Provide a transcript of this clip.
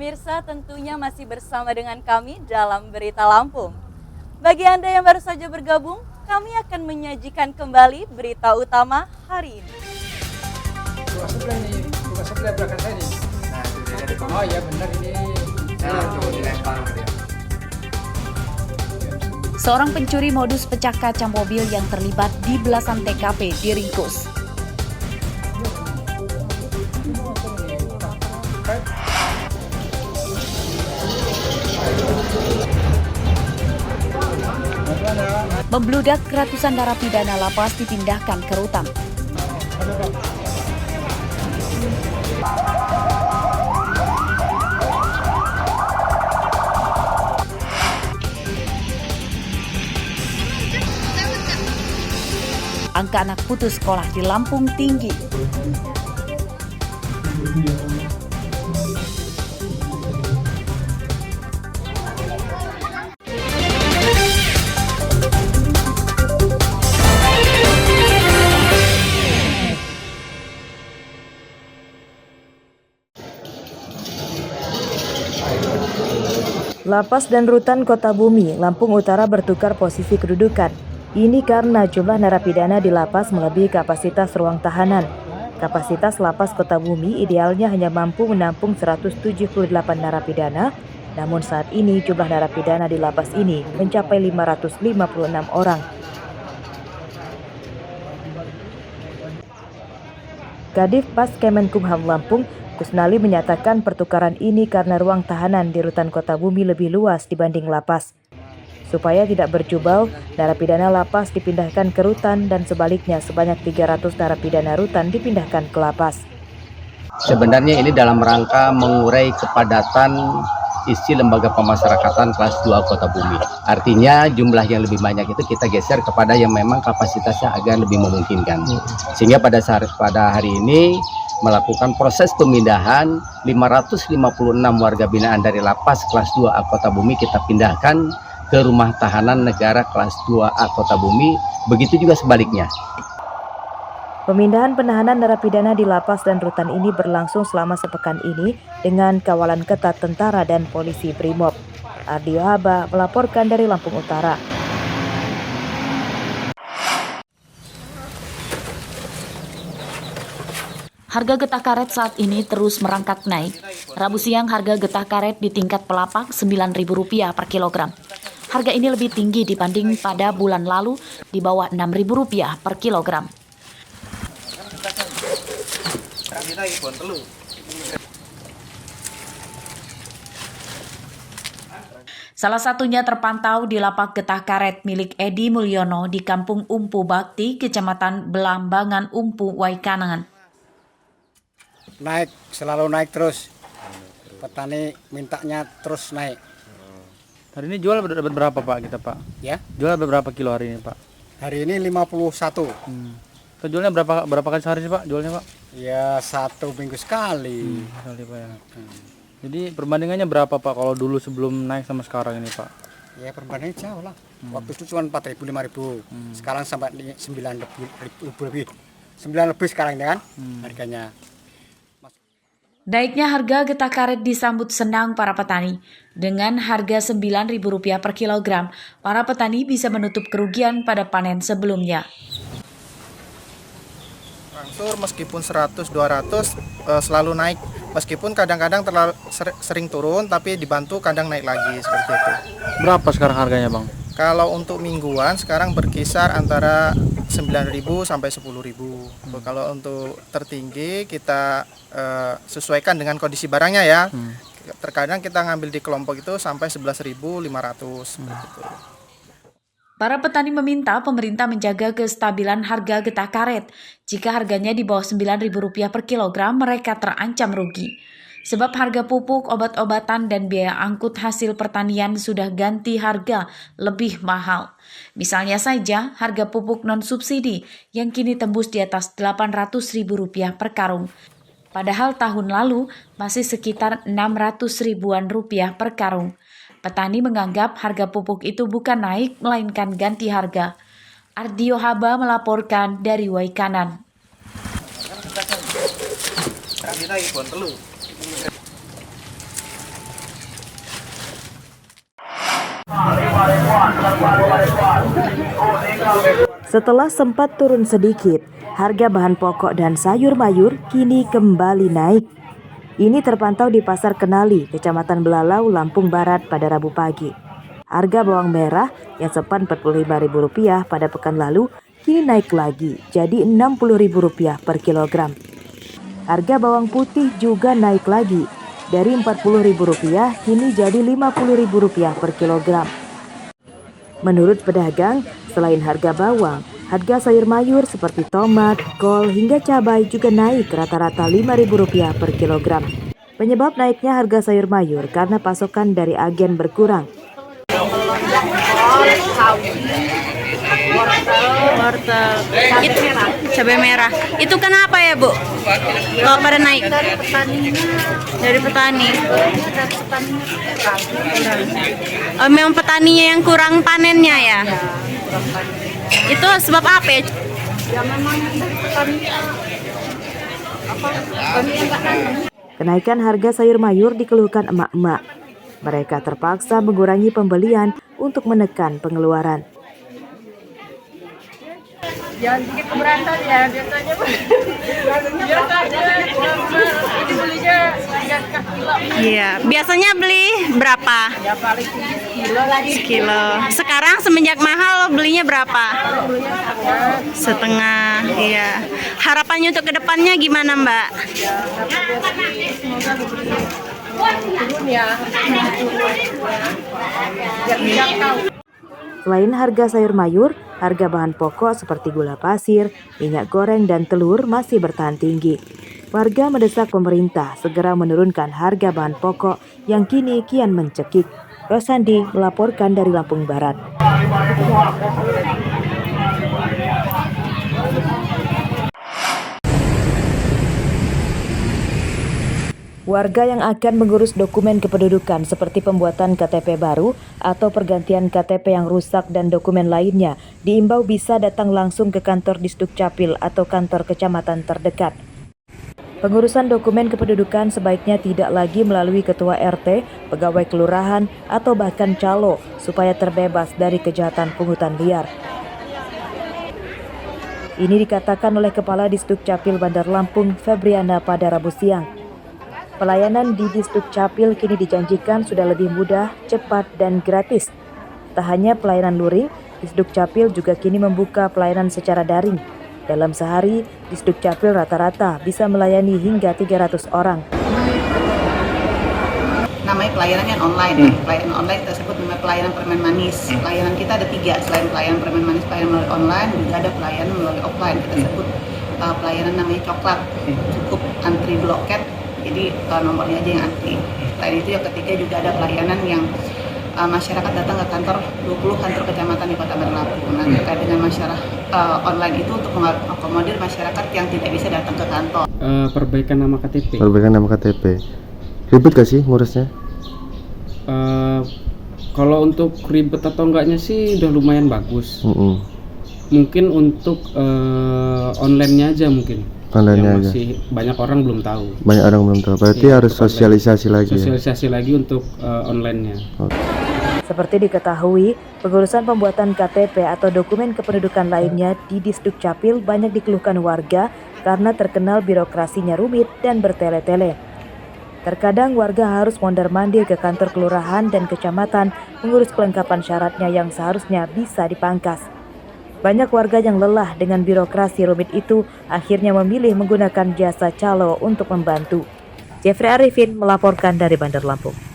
pemirsa, tentunya masih bersama dengan kami dalam Berita Lampung. Bagi Anda yang baru saja bergabung, kami akan menyajikan kembali berita utama hari ini. Buka sebelah belakang saya nih. Nah, itu dia. Oh iya benar ini. Nah, tuh dilempar dia. Seorang pencuri modus pecah kaca mobil yang terlibat di belasan TKP diringkus. Membludak, ratusan narapidana lapas dipindahkan ke rutan. Angka anak putus sekolah di Lampung tinggi. Lapas dan Rutan Kota Bumi, Lampung Utara bertukar posisi kedudukan. Ini karena jumlah narapidana di lapas melebihi kapasitas ruang tahanan. Kapasitas lapas Kota Bumi idealnya hanya mampu menampung 178 narapidana, namun saat ini jumlah narapidana di lapas ini mencapai 556 orang. Kadif Pas Kemenkumham Lampung, Kusnali menyatakan pertukaran ini karena ruang tahanan di Rutan Kota Bumi lebih luas dibanding lapas. Supaya tidak berjubel, narapidana lapas dipindahkan ke rutan dan sebaliknya sebanyak 300 narapidana rutan dipindahkan ke lapas. Sebenarnya ini dalam rangka mengurai kepadatan isi lembaga pemasyarakatan kelas 2 Kota Bumi. Artinya jumlah yang lebih banyak itu kita geser kepada yang memang kapasitasnya agak lebih memungkinkan. Sehingga pada hari ini melakukan proses pemindahan 556 warga binaan dari lapas kelas 2A Kota Bumi kita pindahkan ke rumah tahanan negara kelas 2A Kota Bumi, begitu juga sebaliknya. Pemindahan penahanan narapidana di lapas dan rutan ini berlangsung selama sepekan ini dengan kawalan ketat tentara dan polisi Brimob. Ardio Haba melaporkan dari Lampung Utara. Harga getah karet saat ini terus merangkak naik. Rabu siang harga getah karet di tingkat pelapak Rp9.000 per kilogram. Harga ini lebih tinggi dibanding pada bulan lalu di bawah Rp6.000 per kilogram. Salah satunya terpantau di lapak getah karet milik Edi Mulyono di Kampung Umpu Bakti, Kecamatan Belambangan Umpu, Waikanangan. Naik, selalu naik terus. Petani mintanya terus naik. Hari ini jual berapa Pak kita Pak? Ya. Jual berapa kilo hari ini Pak? Hari ini 51. Kita jualnya berapa kali sehari sih Pak? Jualnya Pak? Ya 1 minggu sekali. Sekali Pak ya. Jadi perbandingannya berapa Pak kalau dulu sebelum naik sama sekarang ini Pak? Ya perbandingannya jauh lah. Waktu itu cuma 4.000, 5.000. Sekarang sampai 9.000 lebih. 9 lebih sekarang ya kan harganya. Naiknya harga getah karet disambut senang para petani. Dengan harga Rp9.000 per kilogram, para petani bisa menutup kerugian pada panen sebelumnya. Angsur meskipun 100-200 selalu naik. Meskipun kadang-kadang terlalu sering turun, tapi dibantu kadang naik lagi seperti itu. Berapa sekarang harganya Bang? Kalau untuk mingguan sekarang berkisar antara 9.000 sampai 10.000. Kalau untuk tertinggi kita sesuaikan dengan kondisi barangnya ya. Terkadang kita ngambil di kelompok itu sampai 11.500 seperti itu. Para petani meminta pemerintah menjaga kestabilan harga getah karet. Jika harganya di bawah Rp9.000 per kilogram, mereka terancam rugi. Sebab harga pupuk, obat-obatan, dan biaya angkut hasil pertanian sudah ganti harga lebih mahal. Misalnya saja harga pupuk non-subsidi yang kini tembus di atas Rp800.000 per karung. Padahal tahun lalu masih sekitar Rp600.000-an per karung. Petani menganggap harga pupuk itu bukan naik, melainkan ganti harga. Ardio Haba melaporkan dari Waikanan. Setelah sempat turun sedikit, harga bahan pokok dan sayur mayur kini kembali naik. Ini terpantau di Pasar Kenali, Kecamatan Belalau, Lampung Barat pada Rabu pagi. Harga bawang merah yang sempat Rp45.000 pada pekan lalu kini naik lagi jadi Rp60.000 per kilogram. Harga bawang putih juga naik lagi dari Rp40.000 kini jadi Rp50.000 per kilogram. Menurut pedagang, selain harga bawang, harga sayur mayur seperti tomat, kol, hingga cabai juga naik rata-rata Rp5.000 per kilogram. Penyebab naiknya harga sayur mayur karena pasokan dari agen berkurang. Wortel, itu cabai merah. Itu kenapa ya, Bu? Kalau pada naik? Dari petani. Oh, memang petaninya yang kurang panennya ya? Itu sebab apa ya? Kenaikan harga sayur mayur dikeluhkan emak-emak. Mereka terpaksa mengurangi pembelian untuk menekan pengeluaran. Jangan dikit keberatan ya, biasanya belinya 3 kilo. Iya, biasanya beli berapa? Ya paling sekilo lagi. Sekilo. Sekarang semenjak mahal belinya berapa? Belinya Setengah. Iya. Harapannya untuk kedepannya gimana, Mbak? semoga turun ya. Biar dijangkau. Selain harga sayur mayur, harga bahan pokok seperti gula pasir, minyak goreng, dan telur masih bertahan tinggi. Warga mendesak pemerintah segera menurunkan harga bahan pokok yang kini kian mencekik. Rosandi melaporkan dari Lampung Barat. Warga yang akan mengurus dokumen kependudukan seperti pembuatan KTP baru atau pergantian KTP yang rusak dan dokumen lainnya diimbau bisa datang langsung ke kantor Disdukcapil atau kantor kecamatan terdekat. Pengurusan dokumen kependudukan sebaiknya tidak lagi melalui ketua RT, pegawai kelurahan, atau bahkan calo supaya terbebas dari kejahatan pungutan liar. Ini dikatakan oleh Kepala Disdukcapil Bandar Lampung, Febriana, pada Rabu siang. Pelayanan di Disdukcapil kini dijanjikan sudah lebih mudah, cepat, dan gratis. Tak hanya pelayanan luring, Disdukcapil juga kini membuka pelayanan secara daring. Dalam sehari, Disdukcapil rata-rata bisa melayani hingga 300 orang. Namanya pelayanan yang online. Pelayanan online tersebut namanya pelayanan permen manis. Pelayanan kita ada 3, selain pelayanan permen manis, pelayanan melalui online, juga ada pelayanan melalui offline. Kita sebut pelayanan namanya coklat. Cukup antri bloket. Jadi nomornya aja yang antri. Selain itu yang ketiga juga ada pelayanan yang masyarakat datang ke kantor 20 kantor kecamatan di Kota Bandar Lampung. Nah, terkait dengan masyarakat online itu untuk mengakomodir masyarakat yang tidak bisa datang ke kantor. Perbaikan nama KTP. Perbaikan nama KTP. Ribet gak sih ngurusnya? Kalau untuk ribet atau enggaknya sih udah lumayan bagus. Mungkin untuk online-nya aja mungkin. Online-nya aja. Masih banyak orang belum tahu. Banyak orang belum tahu. Berarti ya, harus sosialisasi lagi. Sosialisasi lagi untuk online-nya. Seperti diketahui, pengurusan pembuatan KTP atau dokumen kependudukan lainnya di Disdukcapil banyak dikeluhkan warga karena terkenal birokrasinya rumit dan bertele-tele. Terkadang warga harus mondar-mandir ke kantor kelurahan dan kecamatan mengurus kelengkapan syaratnya yang seharusnya bisa dipangkas. Banyak warga yang lelah dengan birokrasi rumit itu akhirnya memilih menggunakan jasa calo untuk membantu. Jeffrey Arifin melaporkan dari Bandar Lampung.